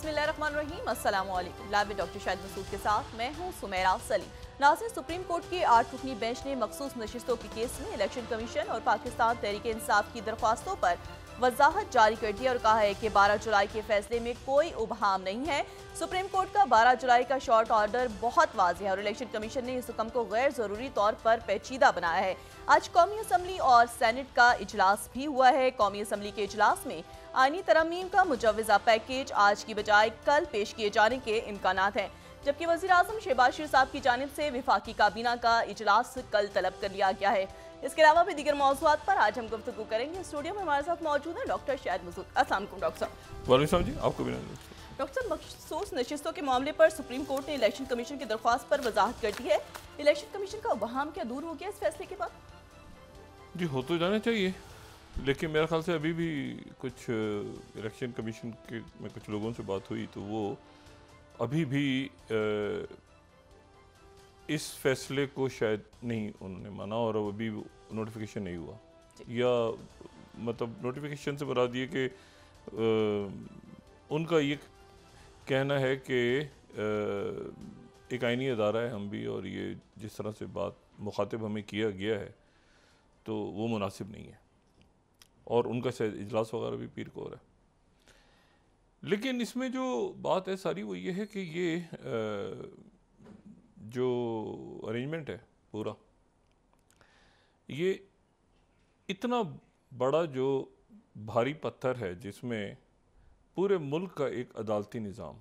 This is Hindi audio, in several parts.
बिस्मिल्लाहिर्रहमानिर्रहीम, अस्सलाम वालेकुम। लाइव में डॉक्टर शाहिद मसूद के साथ मैं हूं सुमेरा सलीम। नाज़रीन, सुप्रीम कोर्ट की 8 रुकनी बेंच ने मखसूस नशिस्तों के केस में इलेक्शन कमीशन और पाकिस्तान तहरीक इंसाफ की दरख्वास्तों पर वजाहत जारी कर दी और कहा है कि 12 जुलाई के फैसले में कोई उबहाम नहीं है। सुप्रीम कोर्ट का 12 जुलाई का शॉर्ट ऑर्डर बहुत वाज़ेह है और इलेक्शन कमीशन ने इस हुक्म को गैर ज़रूरी तौर पर पेचीदा बनाया है। आज कौमी असम्बली और सेनेट का इजलास भी हुआ है। कौमी असम्बली के इजलास में आईनी तरमीम का मुजव्वज़ा पैकेज आज की बजाय कल पेश किए जाने के इम्कानात हैं, जबकि वज़ीर आज़म शहबाज शरीफ साहब की जानिब से विफाकी काबीना का इजलास कल तलब कर लिया गया है। इसके अलावा भी दीगर मौज़ूआत पर आज हम गुफ्तगू करेंगे। स्टूडियो में हमारे साथ मौजूद है डॉक्टर शाहिद मसूद। अस्सलाम वालेकुम डॉक्टर साहब। वालेकुम जी, आपको भी। डॉक्टर साहब, मखसूस नशिस्तों के मामले पर सुप्रीम कोर्ट ने इलेक्शन कमीशन की दरख्वास्त पर वजाहत कर दी है। इलेक्शन कमीशन का वहाम क्या दूर हो गया इस फैसले के बाद? जी, हो तो जाना चाहिए, लेकिन मेरे ख्याल से अभी भी कुछ इलेक्शन कमीशन के में कुछ लोगों से बात हुई तो वो अभी भी इस फैसले को शायद नहीं उन्होंने माना और अभी नोटिफिकेशन नहीं हुआ, या मतलब नोटिफिकेशन से बता दिए कि उनका ये कहना है कि एक आईनी अदारा है हम भी, और ये जिस तरह से बात मुखातिब हमें किया गया है तो वो मुनासिब नहीं है, और उनका शायद इजलास वगैरह भी पीर को हो रहा है। लेकिन इसमें जो बात है सारी वो ये है कि ये जो अरेंजमेंट है पूरा, ये इतना बड़ा जो भारी पत्थर है जिसमें पूरे मुल्क का एक अदालती निज़ाम,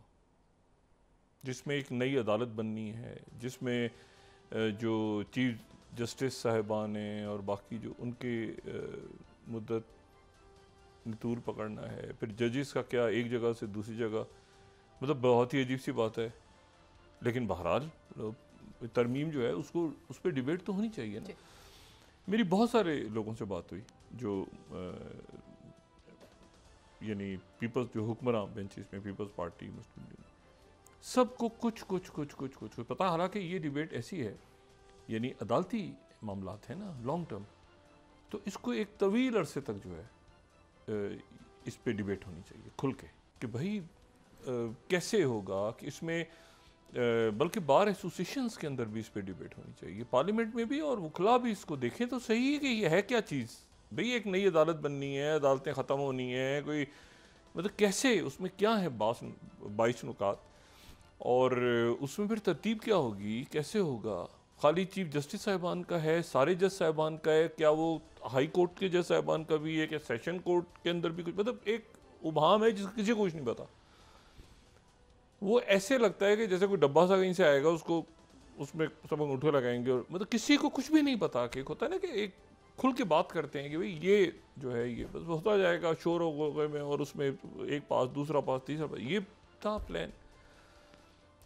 जिसमें एक नई अदालत बननी है, जिसमें जो चीफ जस्टिस साहिबान हैं और बाकी जो उनके मुद्दत नितूर पकड़ना है, फिर जजेस का क्या एक जगह से दूसरी जगह, मतलब बहुत ही अजीब सी बात है। लेकिन बहरहाल तरमीम जो है उसको उस पर डिबेट तो होनी चाहिए ना। मेरी बहुत सारे लोगों से बात हुई जो यानी पीपल्स जो हुक्मरान बेंचेस में पीपल्स पार्टी, मुस्लिम लीग, सबको कुछ पता। हालांकि ये डिबेट ऐसी है, यानी अदालती मामलात है ना, लॉन्ग टर्म, तो इसको एक तवील अरसे तक जो है इस पे डिबेट होनी चाहिए खुल के कि भाई कैसे होगा कि इसमें, बल्कि बार एसोसिएशंस के अंदर भी इस पे डिबेट होनी चाहिए, पार्लियामेंट में भी, और वकला भी इसको देखें तो सही है कि ये है क्या चीज़। भाई एक नई अदालत बननी है, अदालतें ख़त्म होनी है, कोई मतलब कैसे, उसमें क्या है 22 नुकात, और उसमें फिर तरतीब क्या होगी, कैसे होगा। खाली चीफ जस्टिस साहिबान का है, सारे जज साहिबान का है, क्या वो हाई कोर्ट के जज साहिबान का भी है, क्या सेशन कोर्ट के अंदर भी कुछ, मतलब एक उबाम है जिसका किसी को कुछ नहीं पता। वो ऐसे लगता है कि जैसे कोई डब्बा सा कहीं से आएगा, उसको उसमें सब अंगूठे लगाएंगे, और मतलब किसी को कुछ भी नहीं पता। कि होता है ना कि एक खुल के बात करते हैं कि भाई ये जो है ये बस होता जाएगा शोर हो में, और उसमें एक पास दूसरा पास तीसरा पास, ये था प्लान।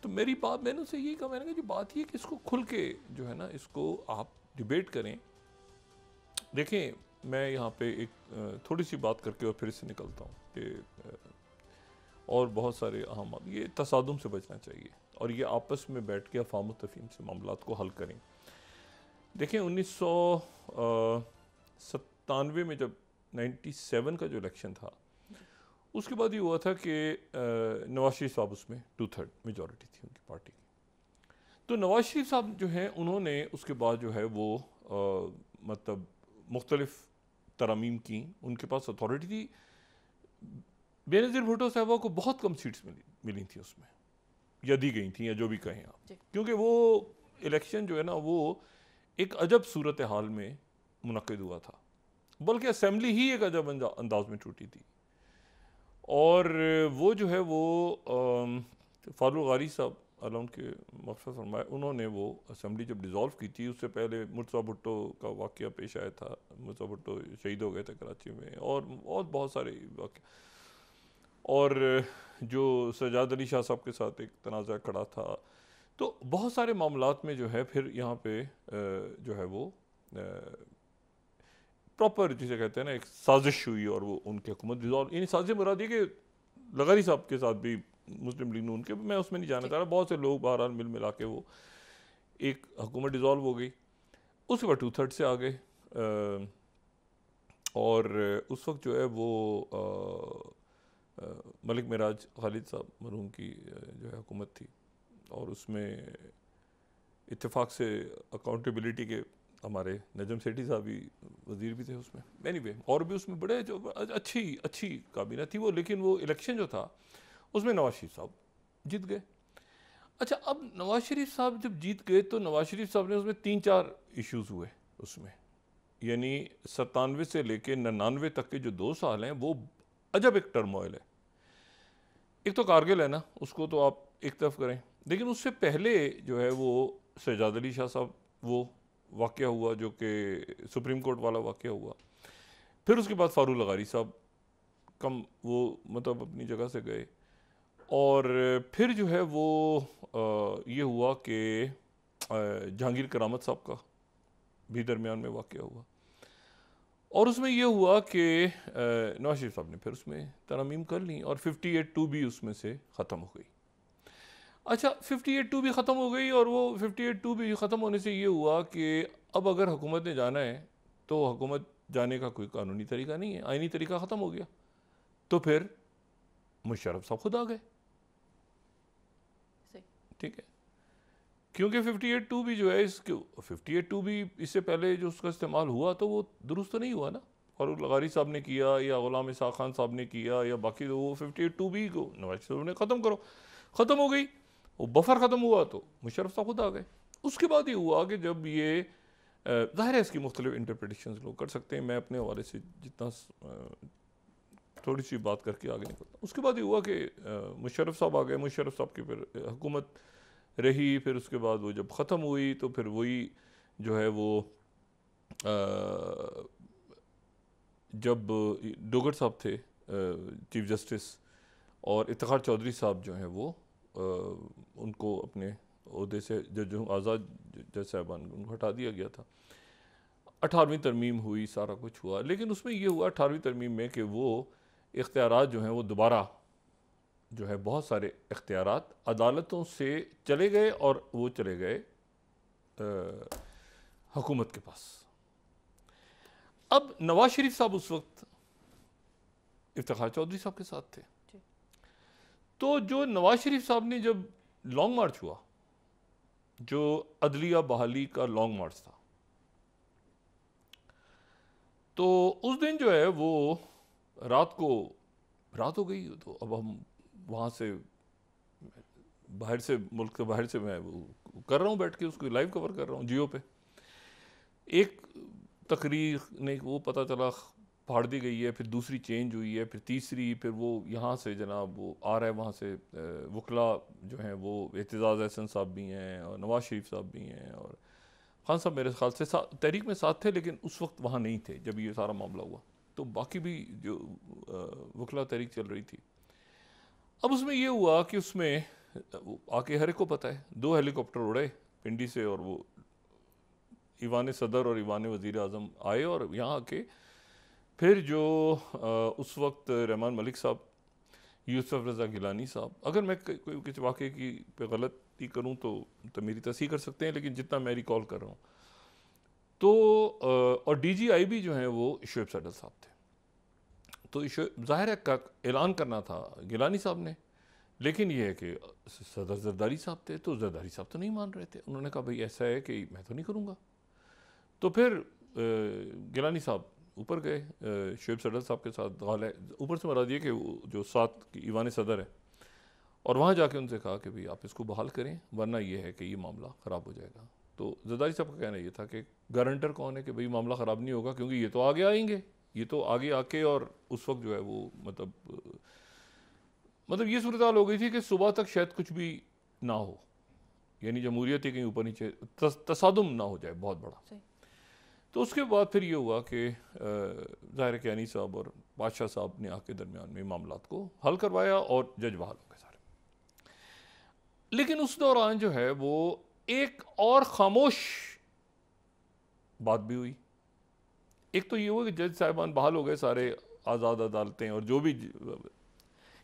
तो मेरी बात, मैंने उससे यही कहा, मैंने कहा जी बात ये कि इसको खुल के जो है ना, इसको आप डिबेट करें। देखें, मैं यहाँ पे एक थोड़ी सी बात करके और फिर से निकलता हूँ कि और बहुत सारे अहम, ये तसादुम से बचना चाहिए और ये आपस में बैठ के अफ़ाम तफ़हीम से मामलात को हल करें। देखें, 1997 में जब 97 का जो इलेक्शन था, उसके बाद ये हुआ था कि नवाज शरीफ साहब उसमें 2/3 मेजॉरिटी थी उनकी पार्टी की। तो नवाज शरीफ साहब जो हैं, उन्होंने उसके बाद जो है वो मतलब मुख्तलिफ तरमीम की, उनके पास अथॉरिटी थी। बेनज़ीर भुट्टो साहबा को बहुत कम सीट्स मिली थी उसमें, या दी गई थी, या जो भी कहें आप, क्योंकि वो इलेक्शन जो है ना वो एक अजब सूरत हाल में मुनक़िद हुआ था, बल्कि असेंबली ही एक अजब अंदाज में टूटी थी। और वो जो है वो फारूक गारी साहब अल्लाह उनके मग़फ़िरत फरमाए, उन्होंने वो असेंबली जब डिज़ोल्व की थी, उससे पहले मुर्तज़ा भुट्टो का वाक़या पेश आया था। मुर्तज़ा भुट्टो शहीद हो गए थे कराची में, और बहुत सारे वाक़े, और जो सजाद अली शाह साहब के साथ एक तनाज़ा खड़ा था। तो बहुत सारे मामलात में जो है फिर यहाँ पे जो है वो प्रॉपर जिसे कहते हैं ना एक साजिश हुई, और वो उनकी हुकूमत डिज़ोल्व, यानी साजिश मुराद ये कि लगारी साहब के साथ भी मुस्लिम लीग नून के, मैं उसमें नहीं जाना चाह रहा, बहुत से लोग बहरहाल मिल मिला के वो एक हुकूमत डिज़ोल्व हो गई। उसके बाद 2/3 से आ गए, और उस वक्त जो है वो मलिक मिराज खालिद साहब मरहूम की जो है हुकूमत थी, और उसमें इत्तेफाक से अकाउंटेबिलिटी के हमारे नजम सेठी साहब भी वज़ीर भी थे उसमें। एनीवे और भी उसमें बड़े जो अच्छी काबीना थी वो, लेकिन वो इलेक्शन जो था उसमें नवाज शरीफ साहब जीत गए। अच्छा, अब नवाज शरीफ साहब जब जीत गए तो नवाज शरीफ साहब ने उसमें 3-4 इश्यूज़ हुए उसमें, यानी 97 से लेके 99 तक के जो 2 साल हैं वो अजब एक टर्मोइल है। एक तो कारगिल है ना, उसको तो आप एक तरफ करें, लेकिन उससे पहले जो है वो शहजाद अली शाह साहब वो वाक़या हुआ जो कि सुप्रीम कोर्ट वाला वाक़या हुआ। फिर उसके बाद फारूक लगारी साहब कम वो मतलब अपनी जगह से गए, और फिर जो है वो ये हुआ कि जहांगीर करामत साहब का भी दरमियान में वाक़या हुआ, और उसमें ये हुआ कि नवाज शरीफ साहब ने फिर उसमें तरमीम कर ली और 58(2) भी उसमें से ख़त्म हो गई। अच्छा, 58(2) भी ख़त्म हो गई, और वो 58(2) भी ख़त्म होने से ये हुआ कि अब अगर हुकूमत ने जाना है तो हुकूमत जाने का कोई कानूनी तरीका नहीं है, आइनी तरीका ख़त्म हो गया। तो फिर मुशर्रफ साहब खुद आ गए, ठीक है, क्योंकि 58(2) भी जो है इसके 58(2) भी इससे पहले जो उसका इस्तेमाल हुआ तो वो दुरुस्त नहीं हुआ ना, फारूक लगारी साहब ने किया या गुलाम इसाक़ खान साहब ने किया या बाकी, तो वो 58(2) भी को नवाज शरीफ ने ख़त्म करो, ख़त्म हो गई, वो बफर ख़त्म हुआ तो मुशर्रफ साहब खुद आ गए। उसके बाद ये हुआ कि जब ये ज़ाहिर है इसकी मुख्तलिफ इंटरप्रिटेशन लोग कर सकते हैं, मैं अपने हवाले से जितना थोड़ी सी बात करके आगे निकलता। उसके बाद ये हुआ कि मुशर्रफ साहब आ गए, मुशर्रफ साहब की फिर हुकूमत रही, फिर उसके बाद वो जब ख़त्म हुई तो फिर वही जो है वो जब डोगर साहब थे चीफ जस्टिस, और इफ्तिखार चौधरी साहब जो हैं वो उनको अपने ओहदे से जज आज़ाद जज साहबान उनको हटा दिया गया था। 18वीं तरमीम हुई, सारा कुछ हुआ, लेकिन उसमें ये हुआ 18वीं तरमीम में कि वो इख्तियारात जो हैं वो दोबारा जो है बहुत सारे इख्तियारात अदालतों से चले गए, और वो चले गए हुकूमत के पास। अब नवाज शरीफ साहब उस वक्त इफ्तिखार चौधरी साहब के साथ थे, तो जो नवाज शरीफ साहब ने जब लॉन्ग मार्च हुआ, जो अदलिया बहाली का लॉन्ग मार्च था, तो उस दिन जो है वो रात हो गई, तो अब हम वहाँ से बाहर से मुल्क के बाहर से मैं वो कर रहा हूँ, बैठ के उसको लाइव कवर कर रहा हूँ जियो पे। एक तकरीर ने वो पता चला फाड़ दी गई है, फिर दूसरी चेंज हुई है, फिर तीसरी, फिर वो यहाँ से जनाब वो आ रहा है, वहाँ से वकला जो हैं वो एतजाज़ एहसन साहब भी हैं और नवाज शरीफ साहब भी हैं, और खान साहब मेरे ख्याल से तहरीक में साथ थे, लेकिन उस वक्त वहाँ नहीं थे जब ये सारा मामला हुआ, तो बाकी भी जो वकला तहरीक चल रही थी। अब उसमें ये हुआ कि उसमें आके हर एक को पता है 2 हेलीकॉप्टर उड़े पिंडी से, और वो ईवान सदर और ईवान वज़ीर आज़म आए, और यहाँ आके फिर जो उस वक्त रहमान मलिक साहब, यूसुफ रज़ा गिलानी साहब, अगर मैं कोई किसी वाक़े की पे गलती करूँ तो मेरी तस्हीह कर सकते हैं, लेकिन जितना मैं रिकॉल कर रहा हूँ तो और DGIB जो हैं वो शोएब सैदल साहब थे, तो ज़ाहिर है का ऐलान करना था गिलानी साहब ने, लेकिन ये है कि सदर जरदारी साहब थे, तो जरदारी साहब तो नहीं मान रहे थे, उन्होंने कहा भाई ऐसा है कि मैं तो नहीं करूँगा। तो फिर गिलानी साहब ऊपर गए शोएब सैदल साहब के साथ, ऊपर से मरा दिए कि जो साथ की ईवान सदर है, और वहाँ जाके उनसे कहा कि भाई आप इसको बहाल करें, वरना ये है कि ये मामला ख़राब हो जाएगा। तो जरदारी साहब का कहना ये था कि गारंटर कौन है कि भाई मामला ख़राब नहीं होगा, क्योंकि ये तो आगे आएंगे, ये तो आगे आके, और उस वक्त जो है वो मतलब ये सूरत हाल हो गई थी कि सुबह तक शायद कुछ भी ना हो, यानी जमहूरियत ही कहीं ऊपर नीचे तसादुम ना हो जाए बहुत बड़ा। तो उसके बाद फिर ये हुआ कि ज़ाहिर कियानी साहब और बादशाह साहब ने आके दरमियान में मामलात को हल करवाया, और जज बहाल हो गए सारे। लेकिन उस दौरान जो है वो एक और खामोश बात भी हुई। एक तो ये हुआ कि जज साहिबान बहाल हो गए सारे, आज़ाद अदालतें, और जो भी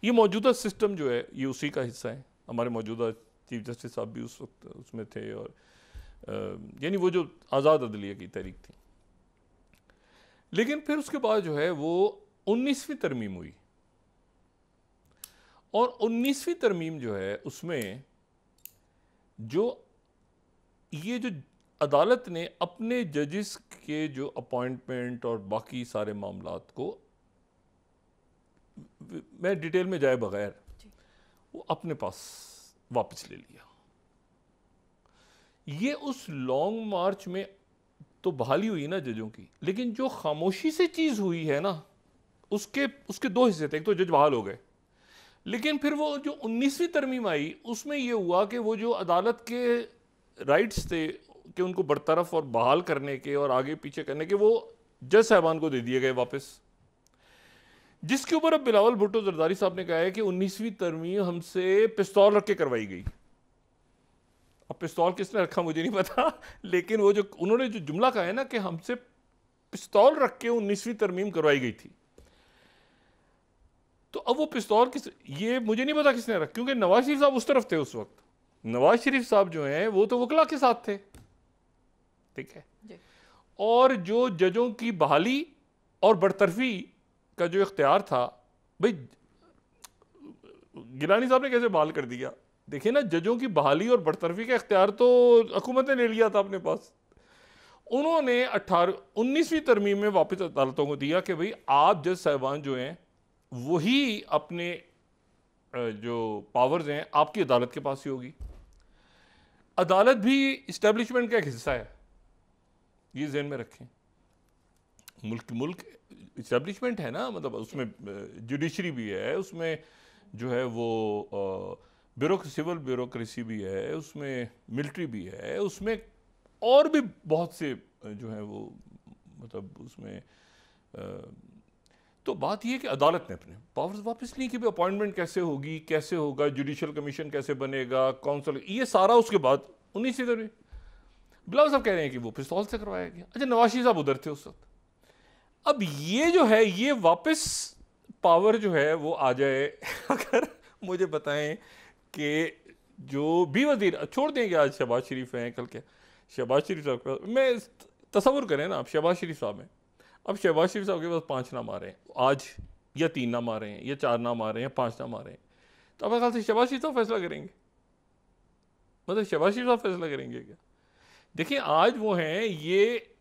ये मौजूदा सिस्टम जो है ये उसी का हिस्सा है। हमारे मौजूदा चीफ जस्टिस साहब भी उस वक्त उसमें थे, और यानी वो जो आज़ाद अदलिया की तहरीक थी। लेकिन फिर उसके बाद जो है वो 19वीं तरमीम हुई। और 19वीं तरमीम जो है उसमें जो ये जो अदालत ने अपने जजेस के जो अपॉइंटमेंट और बाकी सारे मामलात को, मैं डिटेल में जाए बगैर, वो अपने पास वापस ले लिया। ये उस लॉन्ग मार्च में तो बहाली हुई ना जजों की, लेकिन जो खामोशी से चीज हुई है ना, उसके दो हिस्से थे। एक तो जज बहाल हो गए, लेकिन फिर वो जो 19वीं तरमीम आई उसमें ये हुआ कि वो जो अदालत के राइट्स थे कि उनको बरतरफ और बहाल करने के और आगे पीछे करने के, वो जज साहबान को दे दिए गए वापस। जिसके ऊपर अब बिलावल भुट्टो जरदारी साहब ने कहा है कि 19वीं तरमीम हमसे पिस्तौल रख के करवाई गई। अब पिस्तौल किसने रखा मुझे नहीं पता, लेकिन वो जो उन्होंने जो जुमला कहा है ना कि हमसे पिस्तौल रख के 19वीं तरमीम करवाई गई थी, तो अब वो पिस्तौल ये मुझे नहीं पता किसने रखा, क्योंकि नवाज शरीफ साहब उस तरफ थे उस वक्त। नवाज शरीफ साहब जो हैं वो तो वकला के साथ थे, ठीक है। और जो जजों की बहाली और बरतरफी का जो इख्तियार था, भाई गिलानी साहब ने कैसे बहाल कर दिया? देखिए ना, जजों की बहाली और बरतरफी का इख्तियार तो हुकूमत ने ले लिया था अपने पास। उन्होंने 19वीं तरमीम में वापस अदालतों को दिया कि भाई आप जज साहिबान जो हैं वही अपने जो पावर्स हैं आपकी अदालत के पास ही होगी। अदालत भी इस्टेब्लिशमेंट का एक हिस्सा है, ये जहन में रखें। मुल्क इस्टेब्लिशमेंट है ना, मतलब उसमें जुडिशरी भी है, उसमें जो है वो सिविल ब्यूरोक्रेसी भी है, उसमें मिलिट्री भी है, उसमें और भी बहुत से जो है वो मतलब उसमें तो बात यह कि अदालत ने अपने पावर्स वापस ली कि अपॉइंटमेंट कैसे होगी, कैसे होगा, जुडिशल कमीशन कैसे बनेगा, काउंसिल, ये सारा उसके बाद 19वीं तरमीम। बिलावल साहब कह रहे हैं कि वो पिस्तौल से करवाया गया। अच्छा, नवाज शरीफ साहब उधर थे उस वक्त। अब ये जो है ये वापस पावर जो है वो आ जाए अगर मुझे बताएं कि जो भी वजीर छोड़ देंगे, आज शहबाज शरीफ हैं, कल क्या शहबाज शरीफ साहब, मैं तसव्वुर करें ना, आप शहबाज शरीफ साहब हैं, अब शहबाज शरीफ साहब के पास 5 नाम आ रहे हैं आज, या 3 नाम आ रहे हैं, या 4 नाम आ रहे हैं, 5 नाम आ रहे हैं, तो अपने ख्याल से शहबाज शरीफ साहब फैसला करेंगे? मतलब शहबाज शरीफ साहब फैसला करेंगे क्या? देखिए आज वो हैं, ये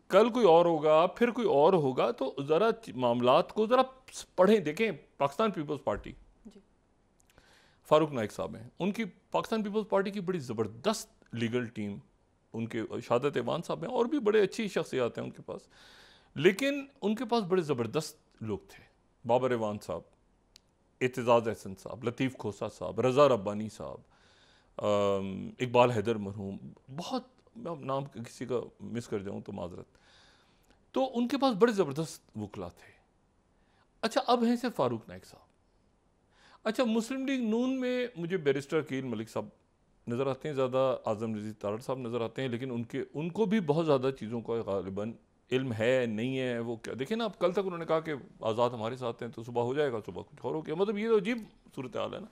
कल कोई और होगा, फिर कोई और होगा, तो ज़रा मामलात को ज़रा पढ़ें, देखें। पाकिस्तान पीपल्स पार्टी, फारूक नाइक साहब हैं, उनकी पाकिस्तान पीपल्स पार्टी की बड़ी ज़बरदस्त लीगल टीम, उनके शादत ऐवान साहब हैं, और भी बड़े अच्छी शख्सियात हैं उनके पास, लेकिन उनके पास बड़े ज़बरदस्त लोग थे। बाबर ऐवान साहब, एतजाज़ एहसन साहब, लतीफ़ खोसा साहब, रज़ा रब्बानी साहब, इकबाल हैदर मरहूम, बहुत नाम किसी का मिस कर जाऊँ तो माजरत। तो उनके पास बड़े ज़बरदस्त वकला थे। अच्छा, अब हैं सिर्फ फारूक नाइक साहब। अच्छा, मुस्लिम लीग नून में मुझे बैरिस्टर अकील मलिक साहब नज़र आते हैं ज़्यादा, आज़म रज़ी तारड़ साहब नज़र आते हैं, लेकिन उनको भी बहुत ज़्यादा चीज़ों का गालिबन इल्म है नहीं है, वो क्या देखिए ना। अब कल तक उन्होंने कहा कि आज़ाद हमारे साथ हैं, तो सुबह हो जाएगा, सुबह कुछ और हो गया, मतलब ये तो अजीब सूरत हाल है ना।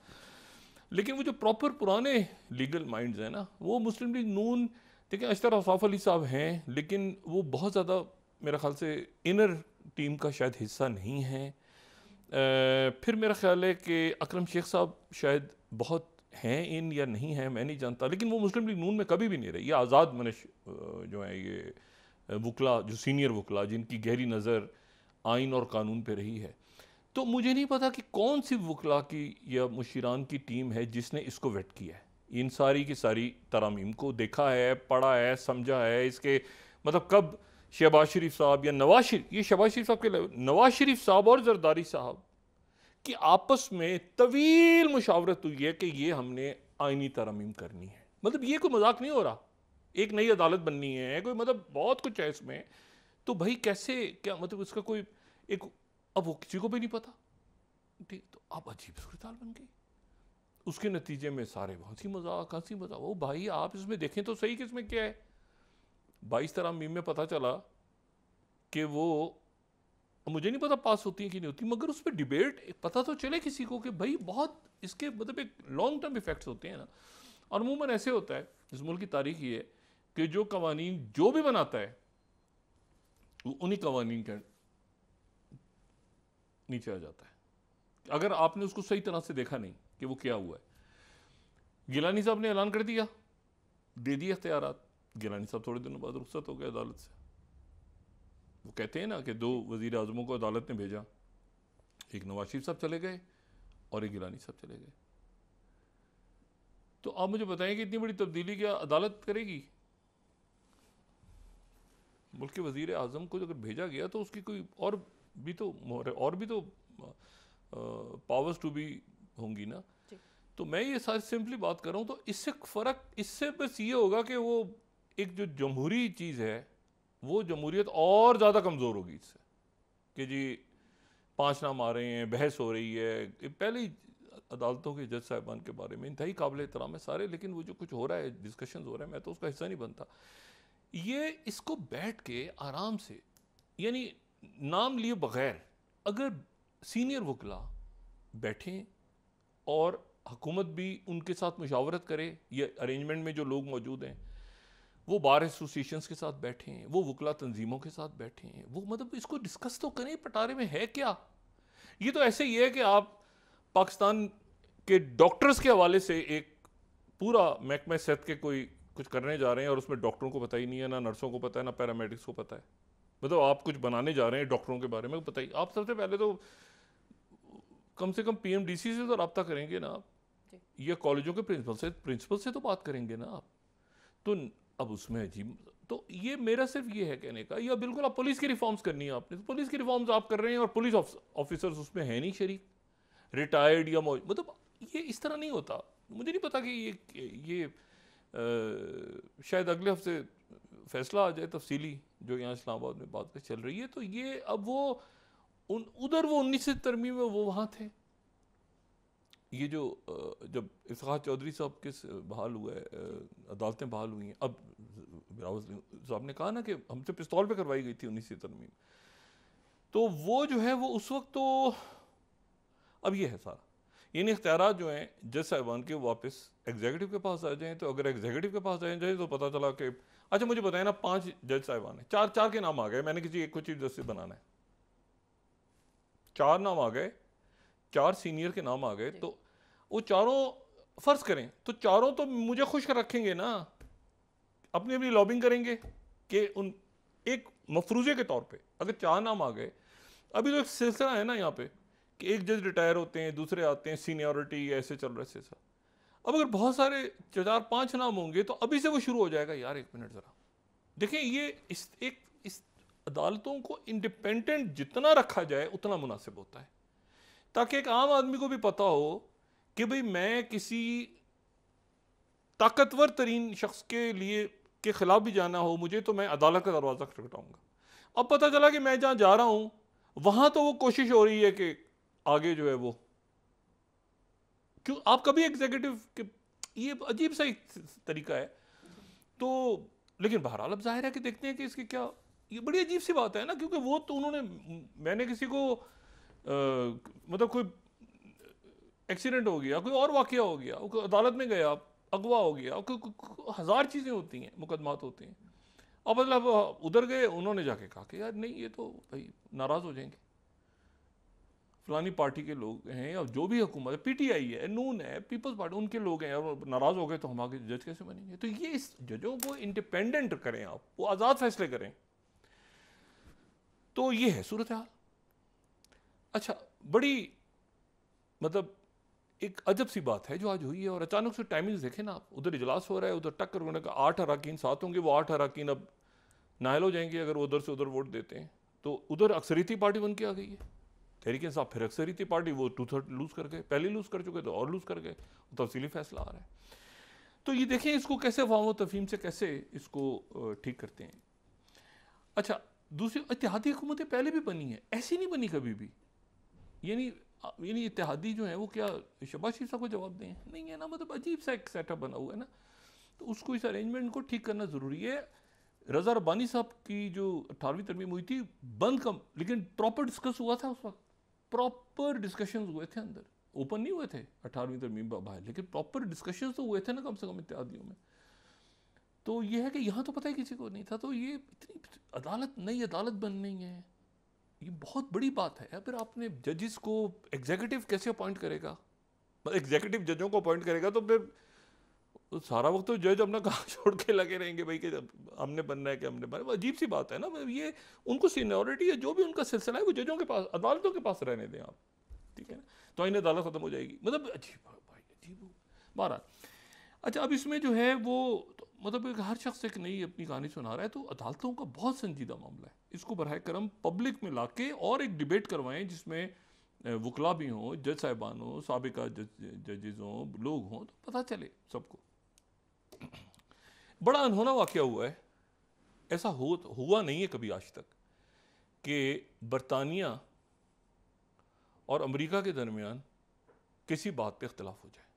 लेकिन वो जो प्रॉपर पुराने लीगल माइंड्स हैं ना, वो मुस्लिम लीग नून, देखिए अशतर अफाफ अली साहब हैं, लेकिन वो बहुत ज़्यादा मेरा ख्याल से इनर टीम का शायद हिस्सा नहीं है। फिर मेरा ख्याल है कि अकरम शेख साहब शायद बहुत हैं इन या नहीं हैं, मैं नहीं जानता, लेकिन वो मुस्लिम लीग नून में कभी भी नहीं रहे। ये आज़ाद मनश जो है, ये वकला, जो सीनियर वकला, जिनकी गहरी नज़र आइन और कानून पे रही है, तो मुझे नहीं पता कि कौन सी वकला की या मुशीरान की टीम है जिसने इसको वेट किया है, इन सारी की सारी तरामीम को देखा है, पढ़ा है, समझा है। इसके मतलब कब शहबाज शरीफ साहब या नवाज शरीफ, ये शहबाज शरीफ साहब के नवाज शरीफ साहब और जरदारी साहब की आपस में तवील मुशावरत हुई है कि ये हमने आइनी तरामीम करनी है। मतलब ये कोई मजाक नहीं हो रहा, एक नई अदालत बननी है, कोई मतलब बहुत कुछ है इसमें। तो भाई कैसे, क्या मतलब इसका कोई एक, अब वो किसी को भी नहीं पता, ठीक। तो अब अजीब सूरत हाल बन गई। उसके नतीजे में सारे हंसी मजाक हंसी मजाक। वो भाई आप इसमें देखें तो सही कि इसमें क्या है। 22 तरामीम में पता चला कि वो, मुझे नहीं पता पास होती है कि नहीं होती, मगर उस पर डिबेट पता तो चले किसी को कि भाई बहुत इसके मतलब एक लॉन्ग टर्म इफेक्ट्स होते हैं ना। और अमूमन ऐसे होता है, इस मुल्क की तारीख ये है कि जो कवानीन जो भी बनाता है वो उन्हीं कवानीन के नीचे आ जाता है। अगर आपने उसको सही तरह से देखा नहीं कि वो क्या हुआ है। गिलानी साहब ने ऐलान कर दिया, दे दिए इख्तियारात। गिलानी साहब थोड़े दिनों बाद रुखसत हो गए अदालत से। वो कहते हैं ना कि 2 वज़ीर आज़मों को अदालत ने भेजा, एक नवाज शरीफ साहब चले गए और एक गिलानी साहब चले गए। तो आप मुझे बताएं कि इतनी बड़ी तब्दीली क्या अदालत करेगी? मुल्क के वज़ीर आज़म को अगर भेजा गया तो उसकी कोई और भी तो पावर्स टू बी होंगी ना। तो मैं ये सारी सिंपली बात कर रहा हूँ। तो इससे फ़र्क इससे बस ये होगा कि वो एक जो जमहूरी चीज़ है वो जमहूरियत और ज़्यादा कमज़ोर होगी इससे, कि जी 5 नाम आ रहे हैं, बहस हो रही है। पहले ही अदालतों के जज साहिबान के बारे में इंतहाई काबिल एहतराम है सारे, लेकिन वो जो कुछ हो रहा है, डिस्कशन हो रहा है, मैं तो उसका हिस्सा नहीं बनता। ये इसको बैठ के आराम से, यानी नाम लिए बगैर अगर सीनियर वकला बैठें और हुकूमत भी उनके साथ मुशावरत करे, ये अरेंजमेंट में जो लोग मौजूद हैं वो बार एसोसिएशंस के साथ बैठें, वो वकला तंजीमों के साथ बैठें, वो मतलब इसको डिस्कस तो करें पटारे में है क्या। ये तो ऐसे ही है कि आप पाकिस्तान के डॉक्टर्स के हवाले से एक पूरा महकमा सेहत के कोई कुछ करने जा रहे हैं और उसमें डॉक्टरों को पता ही नहीं है, ना नर्सों को पता है, ना पैरामेडिक्स को पता है। मतलब आप कुछ बनाने जा रहे हैं डॉक्टरों के बारे में, बताइए। आप सबसे पहले तो कम से कम पीएमडीसी से तो रब्ता करेंगे ना आप, या कॉलेजों के प्रिंसिपल से तो बात करेंगे ना आप। तो अब उसमें अजीब, तो ये मेरा सिर्फ ये है कहने का, या बिल्कुल आप पुलिस की रिफॉर्म्स करनी है आपने, तो पुलिस की रिफॉर्म्स आप कर रहे हैं और पुलिस ऑफिसर्स उसमें है नहीं शरीक, रिटायर्ड या मतलब ये इस तरह नहीं होता। मुझे नहीं पता कि ये शायद अगले हफ्ते फैसला आ जाए तफसीली, जो यहाँ इस्लामाबाद में बात चल रही है। तो ये अब वो उधर वो 19 तरमीम में वो वहाँ थे। ये जो जब इफ्तिखार चौधरी साहब के बहाल हुआ है, अदालतें बहाल हुई हैं, अब बिलावल साहब ने कहा ना कि हमसे पिस्तौल पे करवाई गई थी 19 तरमीम, तो वो जो है वो उस वक्त तो अब ये है सारा, यानी इख्तियारात जो हैं जज साहिबान के वापस एग्जीक्यूटिव के पास आ जाएं। तो अगर एग्जीक्यूटिव के पास आ जाए तो पता चला कि अच्छा मुझे बताएं ना, 5 जज साहिबान हैं, 4 के नाम आ गए, मैंने किसी एक को चीफ जस्टिस बनाना है, 4 नाम आ गए, 4 सीनियर के नाम आ गए, तो वो चारों फर्ज करें तो चारों तो मुझे खुश रखेंगे ना, अपनी अपनी लॉबिंग करेंगे कि उन एक मफरूजे के तौर पे अगर 4 नाम आ गए। अभी तो एक सिलसिला है ना यहाँ पे कि एक जज रिटायर होते हैं, दूसरे आते हैं, सीनियरिटी ऐसे चल रहा है। अब अगर बहुत सारे 4-5 नाम होंगे तो अभी से वो शुरू हो जाएगा, यार एक मिनट ज़रा देखें, ये इस अदालतों को इंडिपेंडेंट जितना रखा जाए उतना मुनासिब होता है, ताकि एक आम आदमी को भी पता हो कि भाई मैं किसी ताकतवर तरीन शख्स के लिए के खिलाफ भी जाना हो मुझे, तो मैं अदालत का दरवाज़ा खटखटाऊंगा। अब पता चला कि मैं जहाँ जा रहा हूँ वहाँ तो वो कोशिश हो रही है कि आगे जो है वो, क्यों आप कभी एग्जीक्यूटिव के, ये अजीब सा एक तरीका है। तो लेकिन बहरहाल अब जाहिर है कि देखते हैं कि इसकी क्या, ये बड़ी अजीब सी बात है ना, क्योंकि वो तो उन्होंने, मैंने किसी को मतलब कोई एक्सीडेंट हो गया, कोई और वाकया हो गया, कोई अदालत में गया, अगवा हो गया, कोई 1000 चीज़ें होती हैं, मुकदमात होते हैं। अब मतलब उधर गए, उन्होंने जाके कहा कि यार नहीं, ये तो भाई नाराज़ हो जाएंगे, फलानी पार्टी के लोग हैं, और जो भी हुकूमत है, पीटीआई है, नून है, पीपल्स पार्टी, उनके लोग हैं, और नाराज़ हो गए तो हम आगे जज कैसे बनेंगे। तो ये इस जजों को इंडिपेंडेंट करें आप, वो आज़ाद फैसले करें। तो ये है सूरत हाल। अच्छा, बड़ी मतलब एक अजब सी बात है जो आज हुई है, और अचानक से टाइमिंग्स देखें ना आप, उधर इजलास हो रहा है, उधर टक्कर होने का 8 अरकान साथ होंगे, वो 8 अरकान अब नायल हो जाएंगे अगर वो उधर से उधर वोट देते हैं। तो उधर अक्सरियती पार्टी बन के आ गई है तहरीक इंसाफ, फिर अक्सरियती पार्टी, वो 2/3 लूज़ कर गए, पहले लूज़ कर चुके तो और लूज़ कर गए, तफसीली फैसला आ रहा है। तो ये देखें इसको कैसे अवाम तफहीम से कैसे इसको ठीक करते हैं। अच्छा, दूसरी इत्तेहादी हुकूमतें पहले भी बनी है, ऐसी नहीं बनी कभी भी, यानी इत्तेहादी जो है वो क्या शहबाज शरीफ साहब को जवाब दें, नहीं है ना, मतलब अजीब सा एक सेटअप बना हुआ है ना। तो उसको, इस अरेंजमेंट को ठीक करना ज़रूरी है। रज़ा रब्बानी साहब की जो 18वीं तरमीम हुई थी बंद कम, लेकिन प्रॉपर डिस्कस हुआ था उस वक्त, प्रॉपर डिस्कशन हुए थे अंदर, ओपन नहीं हुए थे 18वीं तरमीम बाहर, लेकिन प्रॉपर डिस्कशन तो हुए थे ना कम से कम इत्तेहादियों में। तो ये है कि यहाँ तो पता ही किसी को नहीं था। तो ये इतनी अदालत, नई अदालत बन नहीं है, ये बहुत बड़ी बात है। फिर आपने जजेस को एग्जीक्यूटिव कैसे अपॉइंट करेगा? एग्जीक्यूटिव जजों को अपॉइंट करेगा तो फिर तो सारा वक्त तो जज अपना काम छोड़ के लगे रहेंगे भाई कि हमने बनना है कि हमने बनना है। अजीब सी बात है ना। ये उनको सीनियरिटी है, जो भी उनका सिलसिला है वो जजों के पास, अदालतों के पास रहने दें आप, ठीक है ना। तो इन अदालत ख़त्म हो जाएगी, मतलब अजीब भाई, अजीब बारह। अच्छा, अब इसमें जो है वो तो मतलब हर शख्स एक नई अपनी कहानी सुना रहा है, तो अदालतों का बहुत संजीदा मामला है। इसको बरए करम पब्लिक में लाके और एक डिबेट करवाएं जिसमें वकला भी हों, जज साहिबान हों, साबिका जजेज हों, लोग हों, तो पता चले सबको। बड़ा अनहोना वाक़या हुआ है, ऐसा हुआ नहीं है कभी आज तक कि बरतानिया और अमेरिका के दरमियान किसी बात पे इख्तिलाफ हो जाए।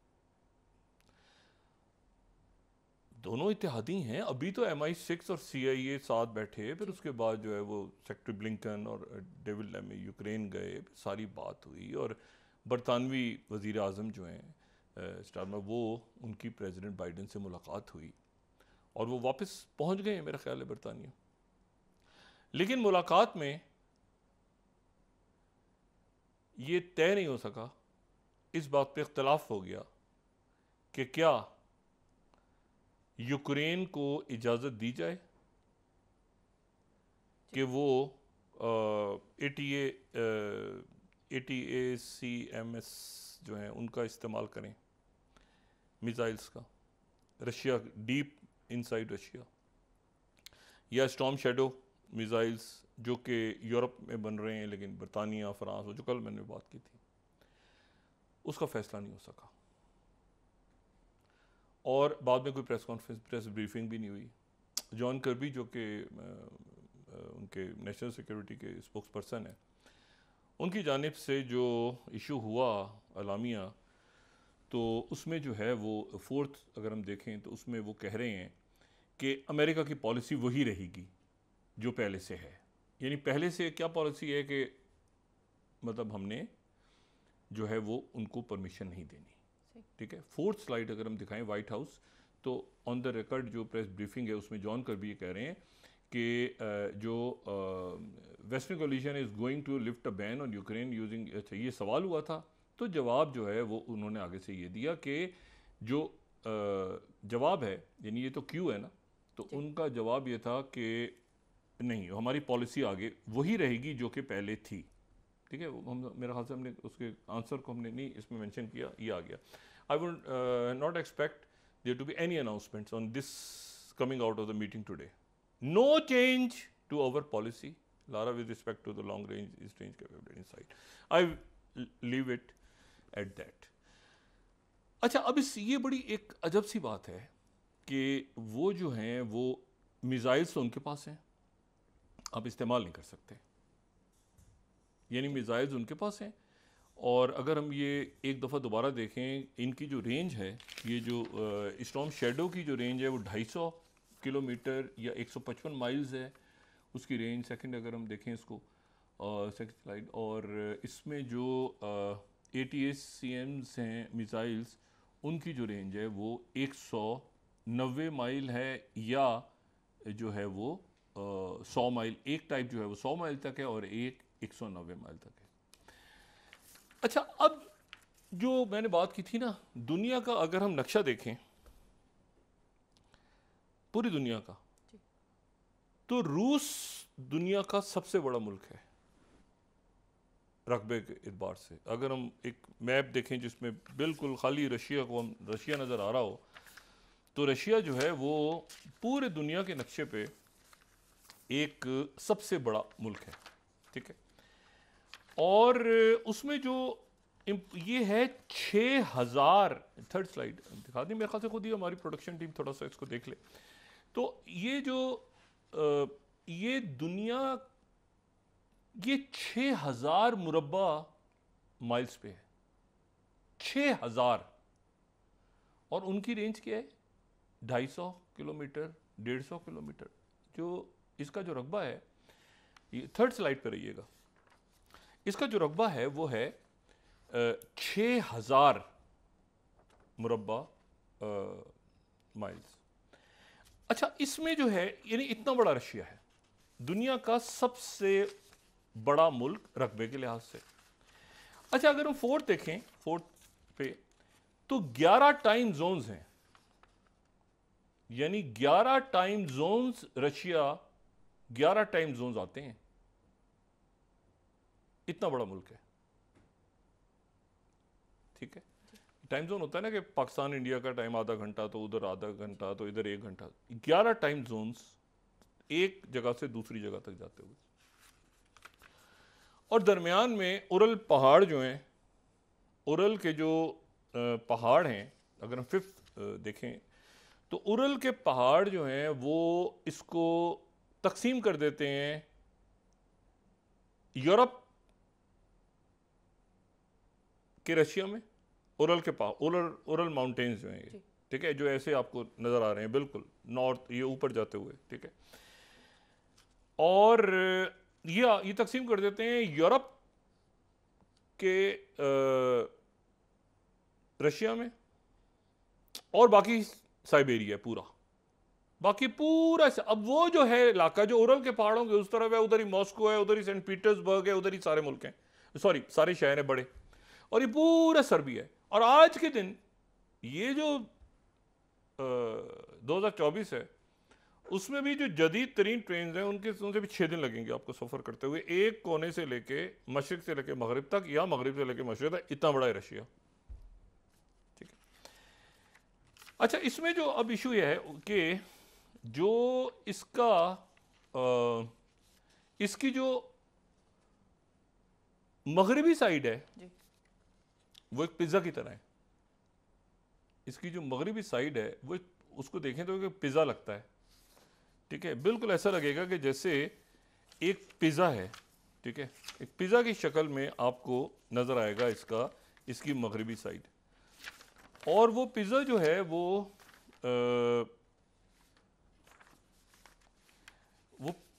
दोनों इत्तेहादी हैं। अभी तो MI6 और CIA साथ बैठे, फिर उसके बाद जो है वो सेक्रेटरी ब्लिंकन और डेविड लैमी यूक्रेन गए, सारी बात हुई, और बरतानवी वज़ीर आज़म जो हैं स्टारमर, वो उनकी प्रेसिडेंट बाइडन से मुलाकात हुई और वो वापस पहुंच गए हैं मेरा ख्याल है बरतानिया। लेकिन मुलाकात में ये तय नहीं हो सका, इस बात पे इख्तलाफ हो गया कि क्या यूक्रेन को इजाज़त दी जाए कि वो ATACMS जो हैं उनका इस्तेमाल करें मिसाइल्स का, रशिया, डीप इनसाइड रशिया, या स्टॉर्म शैडो मिसाइल्स जो कि यूरोप में बन रहे हैं लेकिन बरतानिया, फ्रांस, जो कल मैंने बात की थी, उसका फैसला नहीं हो सका। और बाद में कोई प्रेस कॉन्फ्रेंस, प्रेस ब्रीफिंग भी नहीं हुई। जॉन कर्बी जो कि उनके नेशनल सिक्योरिटी के स्पोक्स पर्सन हैं, उनकी जानिब से जो इशू हुआ अलामिया, तो उसमें जो है वो फोर्थ अगर हम देखें तो उसमें वो कह रहे हैं कि अमेरिका की पॉलिसी वही रहेगी जो पहले से है। यानी पहले से क्या पॉलिसी है कि मतलब हमने जो है वो उनको परमिशन नहीं देनी, ठीक है। फोर्थ स्लाइड अगर हम दिखाएं वाइट हाउस, तो ऑन द रिकॉर्ड जो प्रेस ब्रीफिंग है उसमें जॉन कर्बी ये कह रहे हैं कि जो western coalition is going to lift a ban on Ukraine using, अच्छा ये सवाल हुआ था, तो जवाब जो है वो उन्होंने आगे से ये दिया कि जो जवाब है, यानी ये तो क्यू है ना, तो उनका जवाब ये था कि नहीं, हमारी पॉलिसी आगे वही रहेगी जो कि पहले थी, ठीक है। हम मेरा ख्याल से हमने उसके आंसर को हमने नहीं इसमें मेंशन किया, ये आ गया। I would not expect there to be any announcements on this coming out of the meeting today. No change to our policy Lara with respect to the long range capability in sight. I leave it at that. अच्छा, अब ये बड़ी एक अजब सी बात है कि वो जो हैं वो मिसाइल्स तो उनके पास हैं, आप इस्तेमाल नहीं कर सकते, यानी मिसाइल्स उनके पास हैं। और अगर हम ये एक दफ़ा दोबारा देखें, इनकी जो रेंज है, ये जो स्टॉर्म शैडो की जो रेंज है वो 250 किलोमीटर या 155 माइल्स है उसकी रेंज। सेकंड अगर हम देखें इसको, सेकंड स्लाइड, और इसमें जो ATACMS हैं मिसाइल्स, उनकी जो रेंज है वो 190 माइल है, या जो है वो 100 माइल। एक टाइप जो है वो 100 माइल तक है और एक 190 माइल तक है। अच्छा, अब जो मैंने बात की थी ना, दुनिया का अगर हम नक्शा देखें, पूरी दुनिया का, तो रूस दुनिया का सबसे बड़ा मुल्क है रकबे के एतबार से। अगर हम एक मैप देखें जिसमें बिल्कुल खाली रशिया को रशिया नज़र आ रहा हो, तो रशिया जो है वो पूरे दुनिया के नक्शे पे एक सबसे बड़ा मुल्क है, ठीक है। और उसमें जो ये है 6000, थर्ड स्लाइड दिखा दी मेरे ख्याल से, खुद ही हमारी प्रोडक्शन टीम थोड़ा सा इसको देख ले। तो ये जो ये दुनिया, ये 6000 मुरब्बा माइल्स पे है, 6000, और उनकी रेंज क्या है 250 किलोमीटर, 150 किलोमीटर। जो इसका जो रकबा है, ये थर्ड स्लाइड पे रहिएगा, इसका जो रकबा है वो है 6000 मुरब्बा माइल्स। अच्छा, इसमें जो है यानी इतना बड़ा रशिया है, दुनिया का सबसे बड़ा मुल्क रकबे के लिहाज से। अच्छा, अगर हम फोर्थ देखें, फोर्थ पे तो 11 टाइम जोन्स हैं, यानी 11 time zones, Russia 11 time zones आते हैं, इतना बड़ा मुल्क है। ठीक है, टाइम जोन होता है ना कि पाकिस्तान इंडिया का टाइम आधा घंटा, तो उधर आधा घंटा, तो इधर 1 घंटा। 11 टाइम जोन्स एक जगह से दूसरी जगह तक जाते हुए, और दरमियान में उरल पहाड़ जो हैं, उरल के जो पहाड़ हैं, अगर हम फिफ्थ देखें तो उरल के पहाड़ जो हैं वो इसको तकसीम कर देते हैं यूरोप के रशिया में। उरल के पहाड़, उरल माउंटेन्स जो हैं ये, ठीक है, जो ऐसे आपको नजर आ रहे हैं बिल्कुल नॉर्थ, ये ऊपर जाते हुए, ठीक है, और ये तकसीम कर देते हैं यूरोप के रशिया में, और बाकी साइबेरिया पूरा, बाकी पूरा। अब वो जो है इलाका जो उरल के पहाड़ों के उस तरफ है, उधर ही मॉस्को है, उधर ही सेंट पीटर्सबर्ग है, उधर ही सारे मुल्क हैं, सॉरी सारे शहर हैं बड़े, और ये पूरा सर्बिया है। और आज के दिन ये जो 2024 है, उसमें भी जो जदीद तरीन ट्रेन हैं उनसे भी 6 दिन लगेंगे आपको सफ़र करते हुए, एक कोने से लेके मशरिक से लेके मगरिब तक, या मगरिब से लेके मशरिक तक, इतना बड़ा है रशिया। ठीक है, अच्छा, इसमें जो अब इशू यह है कि जो इसकी जो मगरिबी साइड है वो एक पिज़्ज़ा की तरह है। इसकी जो मगरिबी साइड है वो उसको देखें तो एक पिज़्ज़ा लगता है। ठीक है, बिल्कुल ऐसा लगेगा कि जैसे एक पिज़्ज़ा है। ठीक है, एक पिज़्ज़ा की शक्ल में आपको नज़र आएगा इसकी मगरिबी साइड। और वो पिज़्ज़ा जो है वो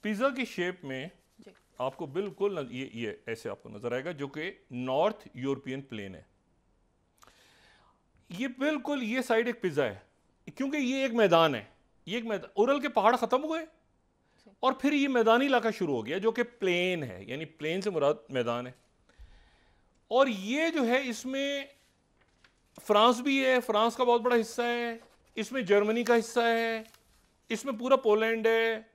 पिज़्ज़ा की शेप में आपको बिल्कुल ये ऐसे आपको नज़र आएगा, जो कि नॉर्थ यूरोपियन प्लेन है। ये बिल्कुल ये साइड एक पिज़्ज़ा है, क्योंकि ये एक मैदान है, ये एक मैदान, उरल के पहाड़ खत्म हुए और फिर ये मैदानी इलाका शुरू हो गया जो कि प्लेन है, यानी प्लेन से मुराद मैदान है। और ये जो है इसमें फ्रांस भी है, फ्रांस का बहुत बड़ा हिस्सा है, इसमें जर्मनी का हिस्सा है, इसमें पूरा पोलैंड है,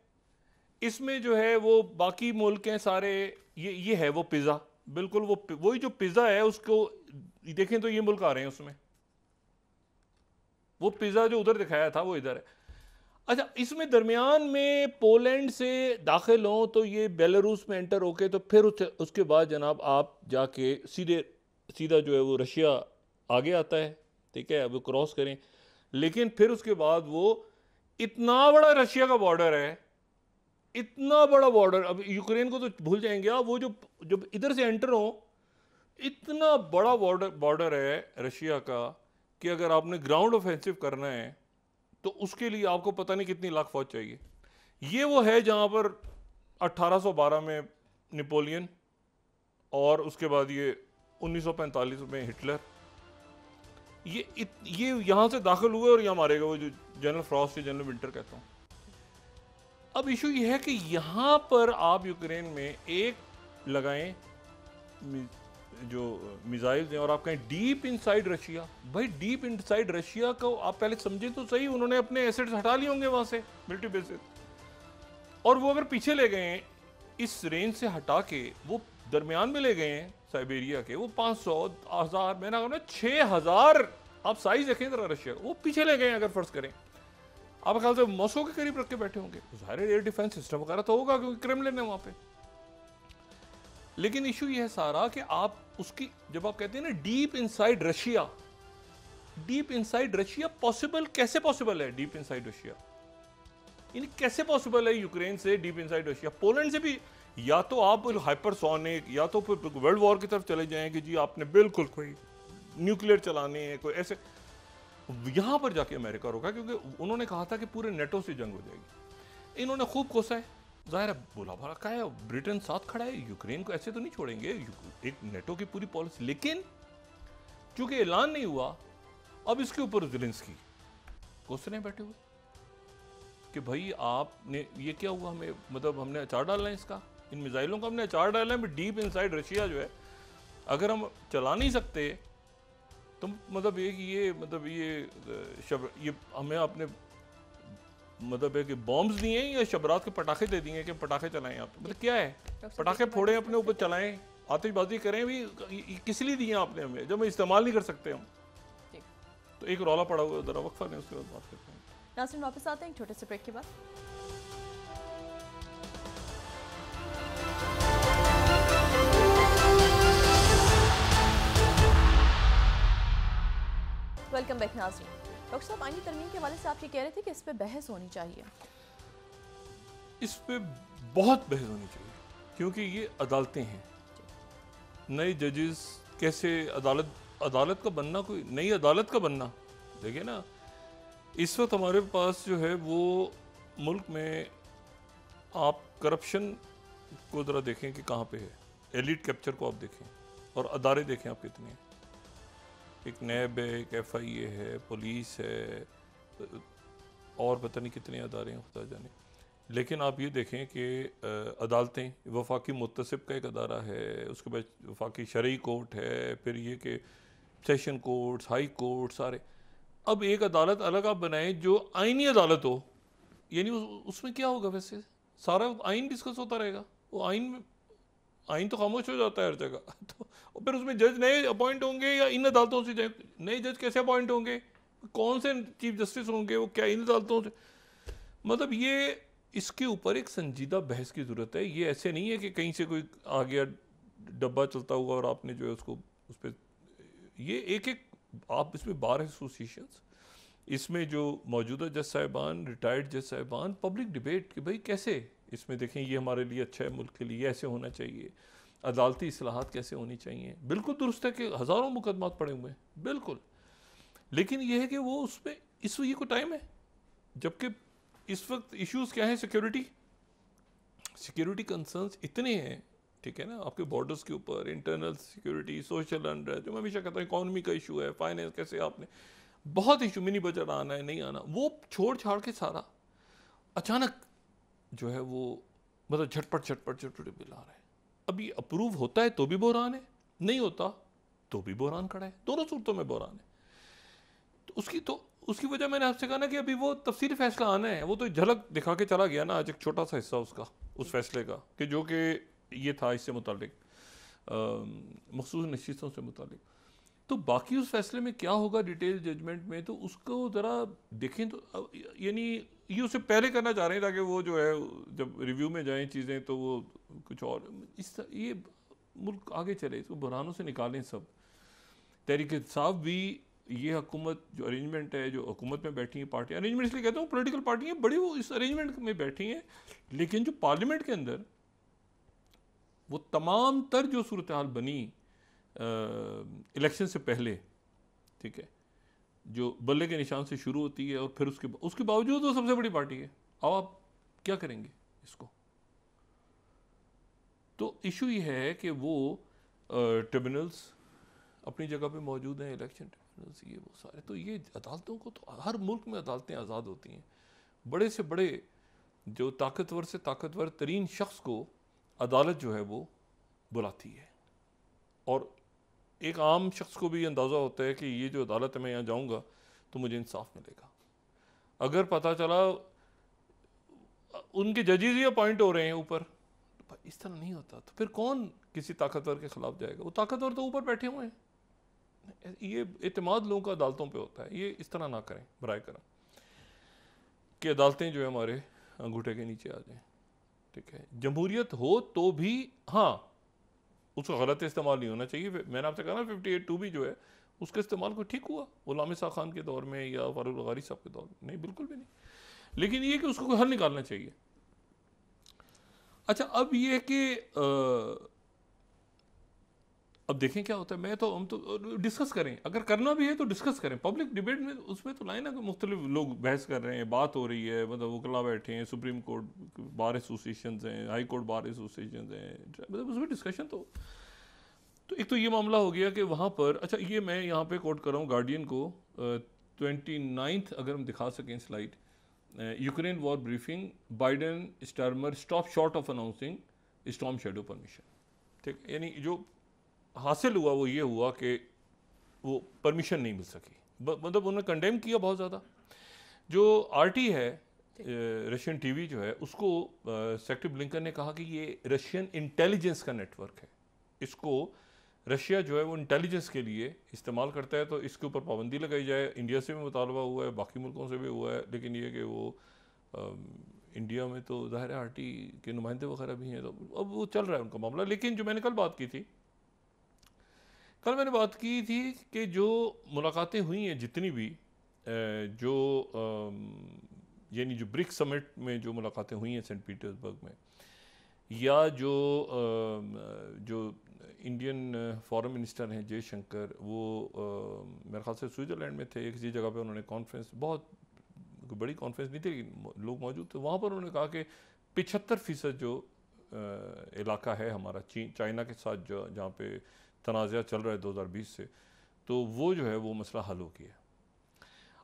इसमें जो है वो बाकी मुल्क हैं सारे। ये है वो पिज़्ज़ा, बिल्कुल वही जो पिज़्ज़ा है उसको देखें तो ये मुल्क आ रहे हैं उसमें। वो पिज़्ज़ा जो उधर दिखाया था वो इधर है। अच्छा, इसमें दरमियान में पोलैंड से दाखिल हो तो ये बेलारूस में एंटर होके तो फिर उसके बाद जनाब आप जाके सीधा जो है वो रशिया आगे आता है। ठीक है, अब वो क्रॉस करें, लेकिन फिर उसके बाद वो इतना बड़ा रशिया का बॉर्डर है, इतना बड़ा बॉर्डर। अब यूक्रेन को तो भूल जाएंगे आप, वो जो इधर से एंटर हो, इतना बड़ा बॉर्डर है रशिया का कि अगर आपने ग्राउंड ऑफेंसिव करना है तो उसके लिए आपको पता नहीं कितनी लाख फौज चाहिए। ये वो है जहां पर 1812 में नेपोलियन और उसके बाद ये 1945 में हिटलर, ये यहां से दाखिल हुए और यहां मारे गए, वो जो जनरल फ्रॉस्ट या जनरल विंटर कहता हूं। अब इशू ये है कि यहां पर आप यूक्रेन में एक लगाएं जो मिसाइल्स हैं और आप कहें डीप इनसाइड रशिया। भाई डीप इनसाइड रशिया को आप पहले समझें तो सही, उन्होंने अपने एसेट्स हटा लिए होंगे वहां से, मिलिट्री बेसिस, और वो अगर पीछे ले गए हैं इस रेंज से हटा के, वो दरमियान में ले गए हैं साइबेरिया के, वो 500, 1000, मैंने कहा 6000, आप साइज देखें जरा रशिया, वो पीछे ले गए हैं। अगर फर्ज करें आप ख्याल से मॉस्को के करीब रख के बैठे होंगे, ज़ाहिर एयर डिफेंस सिस्टम वगैरह तो होगा क्योंकि क्रेमलिन है वहां पे। लेकिन इशू ये है सारा कि आप उसकी, जब आप कहते हैं ना deep inside Russia, deep inside Russia possible, कैसे पॉसिबल है डीप इनसाइड रशिया? यानी कैसे पॉसिबल है यूक्रेन से डीप इनसाइड रशिया? पोलैंड से भी या तो आप हाइपरसोनिक, या तो फिर वर्ल्ड वॉर की तरफ चले जाएं कि जी आपने बिल्कुल कोई न्यूक्लियर चलाने हैं, कोई ऐसे। यहां पर जाके अमेरिका रोका क्योंकि उन्होंने कहा था कि पूरे नेटो से जंग हो जाएगी। इन्होंने खूब कोसा है, जाहिर है बोला भला का है, ब्रिटेन साथ खड़ा है, यूक्रेन को ऐसे तो नहीं छोड़ेंगे, एक नेटो की पूरी पॉलिसी। लेकिन चूंकि ऐलान नहीं हुआ, अब इसके ऊपर ज़ेलेंस्की कोसने बैठे हुए कि भाई आपने ये क्या हुआ, हमें मतलब हमने अचार डालना है इसका, इन मिसाइलों का हमने अचार डाला है डीप इनसाइड रशिया जो है, अगर हम चला नहीं सकते तो मतलब ये हमें आपने मतलब है कि बॉम्ब्स दिए हैं या शबरात के पटाखे दे दिए कि पटाखे चलाएं आप, मतलब क्या है, पटाखे फोड़े अपने ऊपर चलाएं, आतिशबाजी करें भी, किस लिए दिए आपने हमें जब हम इस्तेमाल नहीं कर सकते हम। तो एक रौला पड़ा हुआ जरा वक्फा नहीं, उसके बाद बात करते हैं। नाज़रीन वापस आते हैं एक छोटे से ब्रेक के बाद। वेलकम बैक नाज़रीन। डॉक्टर साहब, आईनी तरमीम के हवाले से आप ये कह रहे थे कि इस पे बहस होनी चाहिए। इस पे बहुत बहस होनी चाहिए क्योंकि ये अदालतें हैं, नए जजेस कैसे अदालत का बनना, कोई नई अदालत का बनना। देखिए ना, इस वक्त हमारे पास जो है वो मुल्क में आप करप्शन को ज़रा देखें कि कहाँ पे है, एलिट कैप्चर को आप देखें और अदारे देखें आप कितने हैं। एक नैब है, एक FIA है, पुलिस है, और पता नहीं कितने अदारे हैं खुदा जाने। लेकिन आप ये देखें कि अदालतें, वफाकी मुत्तसिब का एक अदारा है, उसके बाद वफाकी शरई कोर्ट है, फिर ये कि सेशन कोर्ट्स, हाई कोर्ट, सारे। अब एक अदालत अलग आप बनाएं जो आइनी अदालत हो, यानी उसमें क्या होगा वैसे, सारा आइन डिस्कस होता रहेगा, वो आइन तो खामोश हो जाता है हर जगह। तो फिर उसमें जज नए अपॉइंट होंगे या इन अदालतों से नए जज कैसे अपॉइंट होंगे, कौन से चीफ जस्टिस होंगे, वो क्या इन अदालतों से, मतलब ये इसके ऊपर एक संजीदा बहस की ज़रूरत है। ये ऐसे नहीं है कि कहीं से कोई आ गया डब्बा चलता हुआ और आपने जो है उसको उस पर, ये एक आप इसमें बार एसोसिएशंस, इसमें जो मौजूदा जज साहिबान, रिटायर्ड जज साहिबान, पब्लिक डिबेट कि भाई कैसे इसमें देखें ये हमारे लिए अच्छा है, मुल्क के लिए ऐसे होना चाहिए, अदालती इस्लाहात कैसे होनी चाहिए। बिल्कुल दुरुस्त है कि हज़ारों मुकदमात पड़े हुए हैं, बिल्कुल, लेकिन ये है कि वो उस पर इस ये को टाइम है, जबकि इस वक्त इश्यूज़ क्या हैं, सिक्योरिटी कंसर्न्स इतने हैं, ठीक है ना, आपके बॉर्डर्स के ऊपर इंटरनल सिक्योरिटी, सोशल अनरेस्ट, जो मैं हमेशा कहता हूँ इकॉनमी का इशू है, फाइनेंस कैसे आपने बहुत इशू, मिनी बजट आना है नहीं आना, वो छोड़ छाड़ के सारा अचानक जो है वो मतलब झटपट बिल आ रहा है। अब ये अप्रूव होता है तो भी बहरान है, नहीं होता तो भी बहरान खड़ा है, दोनों सूरतों में बहरान है। तो उसकी वजह मैंने आपसे कहा ना कि अभी वो तफसीली फैसला आना है, वो तो झलक दिखा के चला गया ना आज, एक छोटा सा हिस्सा उसका, उस फैसले का कि जो कि ये था इससे मुतालिक मखसूस नशिस्तों से मुतालिक। तो बाकी उस फैसले में क्या होगा डिटेल जजमेंट में, तो उसको ज़रा देखें। तो यानी ये उससे पहले करना चाह रहे हैं ताकि वो जो है जब रिव्यू में जाएं चीज़ें तो वो कुछ और ये मुल्क आगे चले, इसको बुरानों से निकालें सब। तहरीक इंसाफ भी ये हुकूमत जो अरेंजमेंट है, जो हुकूमत में बैठी हैं पार्टियाँ, अरेंजमेंट इसलिए कहता हूँ पॉलिटिकल पार्टियाँ बड़ी वो इस अरेंजमेंट में बैठी हैं, लेकिन जो पार्लियामेंट के अंदर वो तमाम तर जो सूरत हाल बनी इलेक्शन से पहले, ठीक है, जो बल्ले के निशान से शुरू होती है और फिर उसके बावजूद वो सबसे बड़ी पार्टी है। अब आप क्या करेंगे इसको? तो इशू ये है कि वो ट्रिब्यूनल्स अपनी जगह पे मौजूद हैं, इलेक्शन ट्रिब्यूनल्स, ये वो सारे, तो ये अदालतों को तो हर मुल्क में अदालतें आज़ाद होती हैं। बड़े से बड़े जो ताकतवर से ताकतवर तरीन शख्स को अदालत जो है वो बुलाती है, और एक आम शख्स को भी अंदाज़ा होता है कि ये जो अदालत है मैं यहाँ जाऊँगा तो मुझे इंसाफ मिलेगा। अगर पता चला उनके जजेस ही अपॉइंट हो रहे हैं ऊपर, तो इस तरह नहीं होता, तो फिर कौन किसी ताकतवर के ख़िलाफ़ जाएगा? वो ताकतवर तो ऊपर बैठे हुए हैं। ये एतमाद लोगों का अदालतों पे होता है, ये इस तरह ना करें बराए करम कि अदालतें जो है हमारे अंगूठे के नीचे आ जाएं, ठीक है। जमहूरियत हो तो भी हाँ उसका गलत इस्तेमाल नहीं होना चाहिए। मैंने आपसे कहा ना 58(2) भी जो है उसका इस्तेमाल कोई ठीक हुआ गुलाम ईसा खान के दौर में या फारूक गहारी साहब के दौर में? नहीं, बिल्कुल भी नहीं। लेकिन ये कि उसको कोई हल निकालना चाहिए। अच्छा, अब ये कि अब देखें क्या होता है। हम तो डिस्कस करें, अगर करना भी है तो डिस्कस करें पब्लिक डिबेट में, उसमें तो लाए ना कि मुख्तलिफ लोग बहस कर रहे हैं, बात हो रही है, मतलब वकला बैठे हैं, सुप्रीम कोर्ट बार एसोसिएशन हैं, हाई कोर्ट बार एसोसिएशन हैं, मतलब उसमें डिस्कशन तो एक तो ये मामला हो गया कि वहाँ पर, अच्छा ये मैं यहाँ पे कोट कर रहा हूँ गार्डियन को, 29 अगर हम दिखा सकें slide, Ukraine war briefing, Biden Starmer stop short of announcing storm shadow permission, ठीक, यानी जो हासिल हुआ वो ये हुआ कि वो परमिशन नहीं मिल सकी, मतलब उन्होंने कंडेम किया बहुत ज़्यादा। जो आरटी है रशियन टीवी जो है, उसको सेक्रेटरी ब्लिंकन ने कहा कि ये रशियन इंटेलिजेंस का नेटवर्क है, इसको रशिया जो है वो इंटेलिजेंस के लिए इस्तेमाल करता है, तो इसके ऊपर पाबंदी लगाई जाए। इंडिया से भी मुतालबा हुआ है, बाकी मुल्कों से भी हुआ है, लेकिन ये कि वो इंडिया में तो ज़ाहिर है आरटी के नुमाइंदे वगैरह भी हैं, तो अब वो चल रहा है उनका मामला। लेकिन जो मैंने कल बात की थी, कल मैंने बात की थी कि जो मुलाकातें हुई हैं जितनी भी जो यानी जो ब्रिक्स समिट में जो मुलाकातें हुई हैं सेंट पीटर्सबर्ग में, या जो जो इंडियन फॉरेन मिनिस्टर हैं जयशंकर, वो मेरे ख्याल से स्विट्ज़रलैंड में थे, किसी जगह पे उन्होंने कॉन्फ्रेंस, बहुत बड़ी कॉन्फ्रेंस नहीं थी लेकिन लोग मौजूद थे वहाँ पर, उन्होंने कहा कि 75% जो इलाका है हमारा चाइना के साथ जो जहाँ पे तनाज़ा चल रहा है 2020 से, तो वो जो है वो मसला हल हो गया।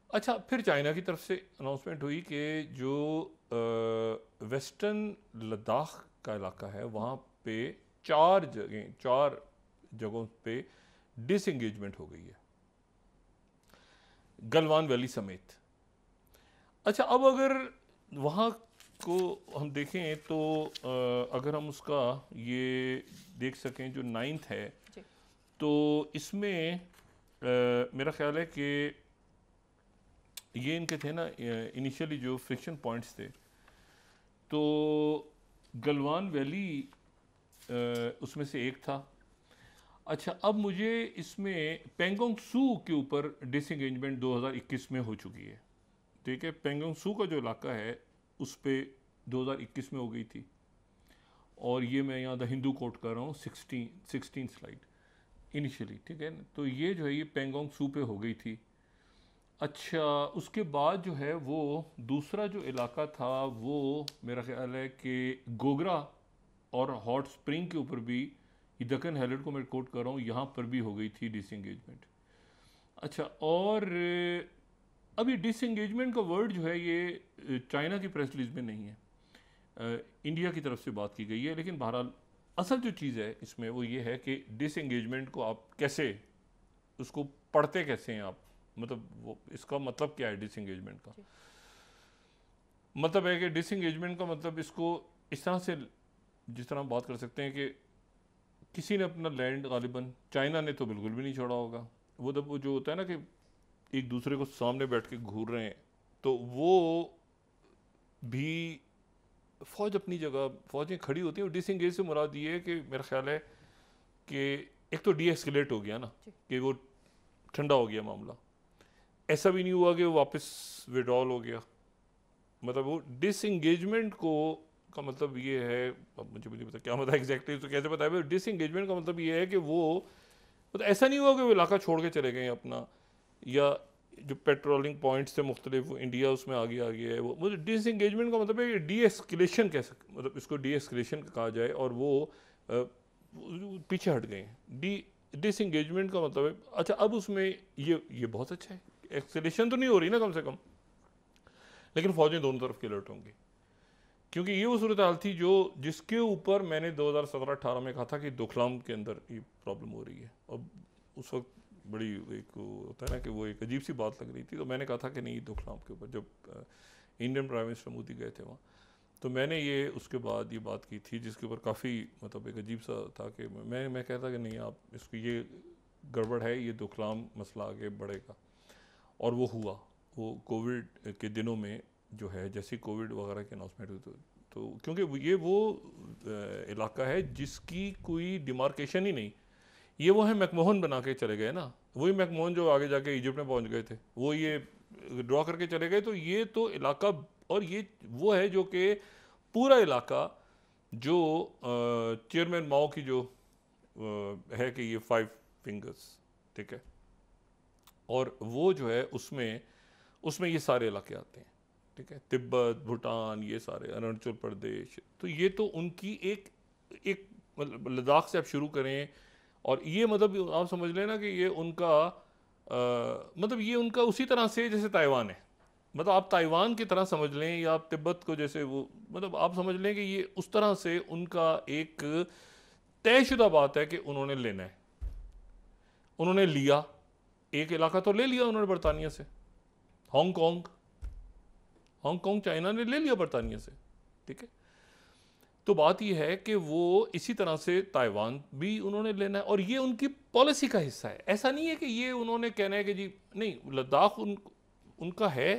अच्छा, फिर चाइना की तरफ से अनाउंसमेंट हुई कि जो वेस्टर्न लद्दाख का इलाका है वहाँ पे 4 जगहों पे डिसएंगेजमेंट हो गई है, गलवान वैली समेत। अच्छा, अब अगर वहाँ को हम देखें तो अगर हम उसका ये देख सकें जो 9th है, तो इसमें मेरा ख्याल है कि ये इनके थे ना इनिशियली जो फ्रिक्शन पॉइंट्स थे, तो गलवान वैली उसमें से एक था। अच्छा, अब मुझे इसमें पेंगोंग सू के ऊपर डिसएंगेजमेंट 2021 में हो चुकी है, ठीक है। पेंगोंग सू का जो इलाका है उस पर 2021 में हो गई थी, और ये मैं यहाँ द हिंदू कोट कर रहा हूँ 16 स्लाइड इनिशियली, ठीक है। तो ये जो है ये पेंगोंग सू पे हो गई थी। अच्छा, उसके बाद जो है वो दूसरा जो इलाका था वो मेरा ख्याल है कि गोगरा और हॉट स्प्रिंग के ऊपर भी, दक्कन हेरिटेज को मैं कोट कर रहा हूँ, यहाँ पर भी हो गई थी डिसएंगेजमेंट। अच्छा, और अब ये डिसएंगेजमेंट का वर्ड जो है ये चाइना की प्रेस रिलीज में नहीं है, इंडिया की तरफ से बात की गई है। लेकिन बहरहाल असल जो चीज़ है इसमें वो ये है कि डिसएंगेजमेंट को आप कैसे, उसको पढ़ते कैसे हैं आप, मतलब वो इसका मतलब क्या है डिसएंगेजमेंट का? मतलब है कि डिसएंगेजमेंट का मतलब इसको इस तरह से, जिस तरह हम बात कर सकते हैं कि किसी ने अपना लैंड, गालिबन चाइना ने तो बिल्कुल भी नहीं छोड़ा होगा, वो जब वो जो होता है ना कि एक दूसरे को सामने बैठ के घूर रहे हैं, तो वो भी फ़ौज अपनी जगह, फ़ौजें खड़ी होती हैं। और डिसएंगेज से मुराद ये है कि मेरा ख्याल है कि एक तो डीएस्केलेट हो गया ना, कि वो ठंडा हो गया मामला, ऐसा भी नहीं हुआ कि वो वापस विड्रॉल हो गया। मतलब वो डिसएंगेजमेंट को का मतलब ये है, अब मुझे नहीं पता क्या मतलब एग्जैक्टली तो कैसे बताया, डिसएंगेजमेंट का मतलब ये है कि वो मतलब ऐसा नहीं हुआ कि वो इलाका छोड़ के चले गए अपना, या जो पेट्रोलिंग पॉइंट्स थे मुख्तलिफ, इंडिया उसमें आगे है। वो मुझे डिसएंगेजमेंट का मतलब है डी एस्केलेशन, कैसे मतलब इसको डी एस्केलेशन कहा जाए, और वो पीछे हट गए। डिसएंगेजमेंट का मतलब है, अच्छा अब उसमें ये बहुत अच्छा है, एक्सेलेशन तो नहीं हो रही ना कम से कम, लेकिन फौजें दोनों तरफ की अलर्ट होंगी, क्योंकि ये वो सूरत हाल थी जिसके ऊपर मैंने 2017-18 में कहा था कि दोखलाम के अंदर ये प्रॉब्लम हो रही है। अब उस वक्त बड़ी एक होता है ना कि वो एक अजीब सी बात लग रही थी, तो मैंने कहा था कि नहीं, दोखलाम के ऊपर जब इंडियन प्राइम मिनिस्टर मोदी गए थे वहाँ, तो मैंने ये उसके बाद ये बात की थी, जिसके ऊपर काफ़ी मतलब एक अजीब सा था कि मैं कहता कि नहीं, आप इसको ये गड़बड़ है, ये दोखलाम मसला आगे बढ़ेगा। और वो हुआ, वो कोविड के दिनों में जो है, जैसे कोविड वगैरह की अनाउंसमेंट हुई तो क्योंकि ये वो इलाका है जिसकी कोई डिमार्केशन ही नहीं, ये वो है मैकमोहन बना के चले गए ना, वही मैकमोहन जो आगे जाके इजिप्ट में पहुंच गए थे, वो ये ड्रॉ करके चले गए। तो ये तो इलाका, और ये वो है जो कि पूरा इलाका जो चेयरमैन माओ की जो है कि ये 5 फिंगर्स, ठीक है, और वो जो है उसमें ये सारे इलाके आते हैं, ठीक है, तिब्बत, भूटान, ये सारे, अरुणाचल प्रदेश, तो ये तो उनकी एक मतलब लद्दाख से आप शुरू करें, और ये मतलब आप समझ लेना कि ये उनका मतलब ये उनका उसी तरह से जैसे ताइवान है, मतलब आप ताइवान की तरह समझ लें या आप तिब्बत को जैसे वो, मतलब आप समझ लें कि ये उस तरह से उनका एक तयशुदा बात है कि उन्होंने लेना है। उन्होंने लिया, एक इलाका तो ले लिया उन्होंने बरतानिया से, हांगकांग चाइना ने ले लिया बरतानिया से, ठीक है। तो बात यह है कि वो इसी तरह से ताइवान भी उन्होंने लेना है और ये उनकी पॉलिसी का हिस्सा है। ऐसा नहीं है कि ये उन्होंने कहना है कि जी नहीं, लद्दाख उनका है।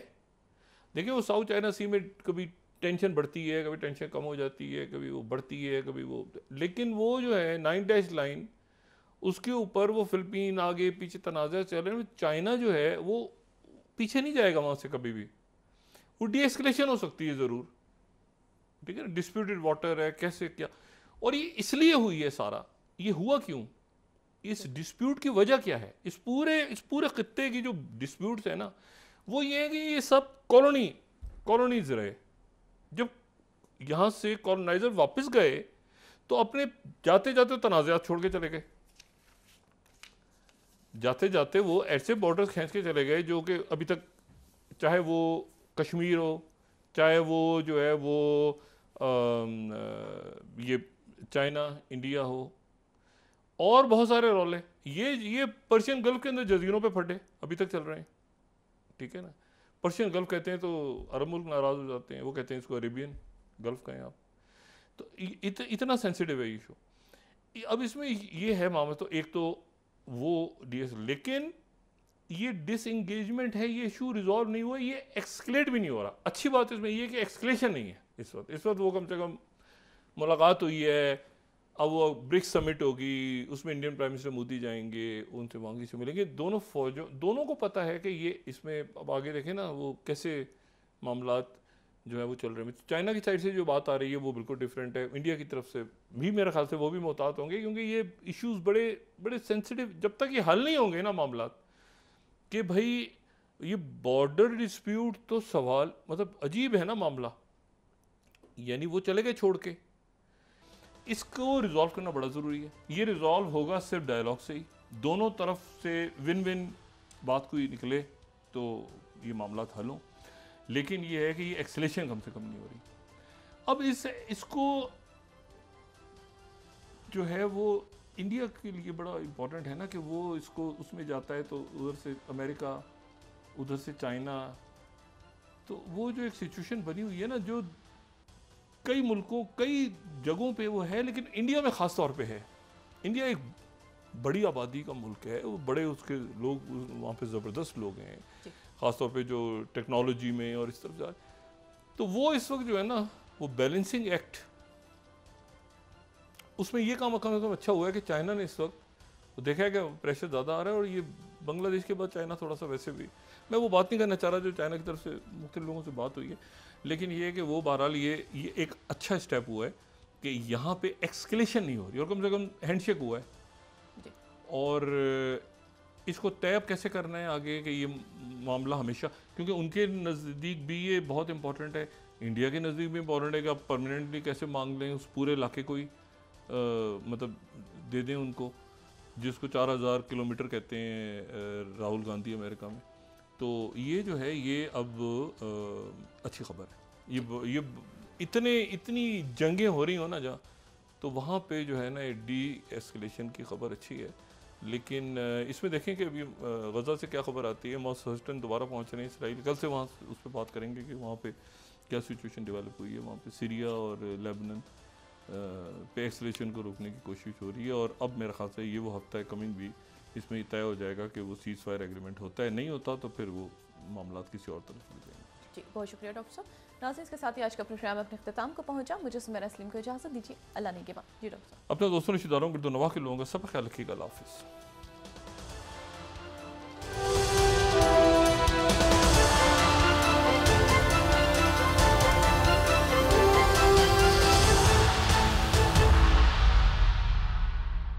देखिए वो साउथ चाइना सी में कभी टेंशन बढ़ती है, कभी टेंशन कम हो जाती है, कभी वो बढ़ती है, कभी वो, लेकिन वो जो है 9 लाइन, उसके ऊपर वो फिलिपीन आगे पीछे तनाज़ा चल रहे हैं। चाइना जो है वो पीछे नहीं जाएगा वहाँ से कभी भी। वो डी एस्केलेशन हो सकती है ज़रूर, ठीक है, डिस्प्यूटेड वाटर है, कैसे क्या, और ये इसलिए हुई है सारा। ये हुआ क्यों, इस डिस्प्यूट की वजह क्या है, इस पूरे खित्ते की जो डिस्प्यूट्स है ना, वो ये है कि ये सब कॉलोनीज रहे। जब यहाँ से कॉलोनाइजर वापस गए तो अपने जाते जाते तनाज़ात छोड़ के चले गए, जाते जाते वो ऐसे बॉर्डर्स खींच के चले गए जो कि अभी तक, चाहे वो कश्मीर हो, चाहे वो जो है वो ये चाइना इंडिया हो, और बहुत सारे रोले, ये पर्शियन गल्फ के अंदर जजीरों पे फटे अभी तक चल रहे हैं, ठीक है ना। पर्शियन गल्फ कहते हैं तो अरब मुल्क नाराज़ हो जाते हैं, वो कहते हैं इसको अरेबियन गल्फ कहें आप। तो इतना सेंसिटिव है इशू। अब इसमें ये है मामला, तो एक तो वो लेकिन ये डिसएंगेजमेंट है, ये इशू रिजॉल्व नहीं हुआ, ये एक्सक्लेट भी नहीं हो रहा। अच्छी बात इसमें ये है कि एक्सक्लेशन नहीं है इस वक्त वो कम से कम मुलाकात हुई है। अब वो ब्रिक्स समिट होगी, उसमें इंडियन प्राइम मिनिस्टर मोदी जाएंगे, उनसे मांगी से मिलेंगे। दोनों को पता है कि ये इसमें, अब आगे देखें ना वो कैसे मामलात जो है वो चल रहे हैं। चाइना की साइड से जो बात आ रही है वो बिल्कुल डिफरेंट है, इंडिया की तरफ से भी मेरे ख्याल से वो भी मोहतात होंगे, क्योंकि ये इश्यूज़ बड़े सेंसिटिव, जब तक ये हल नहीं होंगे ना मामलात कि भाई ये बॉर्डर डिस्प्यूट तो सवाल, मतलब अजीब है ना मामला, यानी वो चले गए छोड़ के, इसको रिजॉल्व करना बड़ा ज़रूरी है। ये रिजॉल्व होगा सिर्फ डायलॉग से ही, दोनों तरफ से विन विन बात कोई निकले तो ये मामला हल हों। लेकिन ये है कि ये एक्सेलेशन कम से कम नहीं हो रही। अब इसको जो है वो इंडिया के लिए बड़ा इम्पोर्टेंट है ना कि वो इसको उसमें जाता है तो उधर से अमेरिका, उधर से चाइना, तो वो जो एक सिचुएशन बनी हुई है ना, जो कई मुल्कों कई जगहों पे वो है, लेकिन इंडिया में ख़ास तौर पे है। इंडिया एक बड़ी आबादी का मुल्क है, वो बड़े उसके लोग वहाँ पे ज़बरदस्त लोग हैं, ख़ास तौर पे जो टेक्नोलॉजी में और इस तरफ जाए, तो वो इस वक्त जो है ना वो बैलेंसिंग एक्ट, उसमें ये काम अच्छा हुआ है कि चाइना ने इस वक्त देखा है कि प्रेशर ज़्यादा आ रहा है, और ये बांग्लादेश के बाद चाइना थोड़ा सा, वैसे भी मैं वो बात नहीं करना चाह रहा जो चाइना की तरफ से मुख्तलिफ लोगों से बात हुई है, लेकिन ये है कि वो बहरहाल ये एक अच्छा स्टेप हुआ है कि यहाँ पे एक्सकेलेशन नहीं हो रही, और कम से कम हैंडशेक हुआ है। और इसको तय कैसे करना है आगे कि ये मामला हमेशा, क्योंकि उनके नज़दीक भी ये बहुत इंपॉर्टेंट है, इंडिया के नज़दीक भी इंपॉर्टेंट है कि आप परमानेंटली कैसे मांग लें उस पूरे इलाके को ही, मतलब दे दें उनको, जिसको 4000 किलोमीटर कहते हैं राहुल गांधी अमेरिका में। तो ये जो है ये अब अच्छी खबर है। ये इतनी जंगें हो रही हो ना जहाँ, तो वहाँ पे जो है ना डी एस्केलेशन की खबर अच्छी है। लेकिन इसमें देखें कि अभी गज़ा से क्या खबर आती है। मॉस हस्टन दोबारा पहुँच रहे हैं इसराइल, कल से वहाँ उस पर बात करेंगे कि वहाँ पे क्या सिचुएशन डेवलप हुई है। वहाँ पे सीरिया और लेबनान पे एक्सलेशन को रोकने की कोशिश हो रही है, और अब मेरे ख्याल से ये वो हफ्ता है कमिंग भी, इसमें तय हो जाएगा कि वो सीज़ फायर एग्रीमेंट होता है, नहीं होता तो फिर वो मामला किसी और तरफ ले जाएंगे। जी बहुत शुक्रिया डॉक्टर साहब। नाज़रीन, इसके साथ ही आज का प्रोग्राम अपने अख्ताम को पहुंचा। मुझे सुमेरा सलीम को इजाज़त दीजिए, अल्लाह ने के बाद। जी डॉक्टर साहब, अपने दोस्तों रिश्तेदारों को, नवाह के लोगों का सब ख्याल रखिएगा। अल्लाह हाफ़िज़।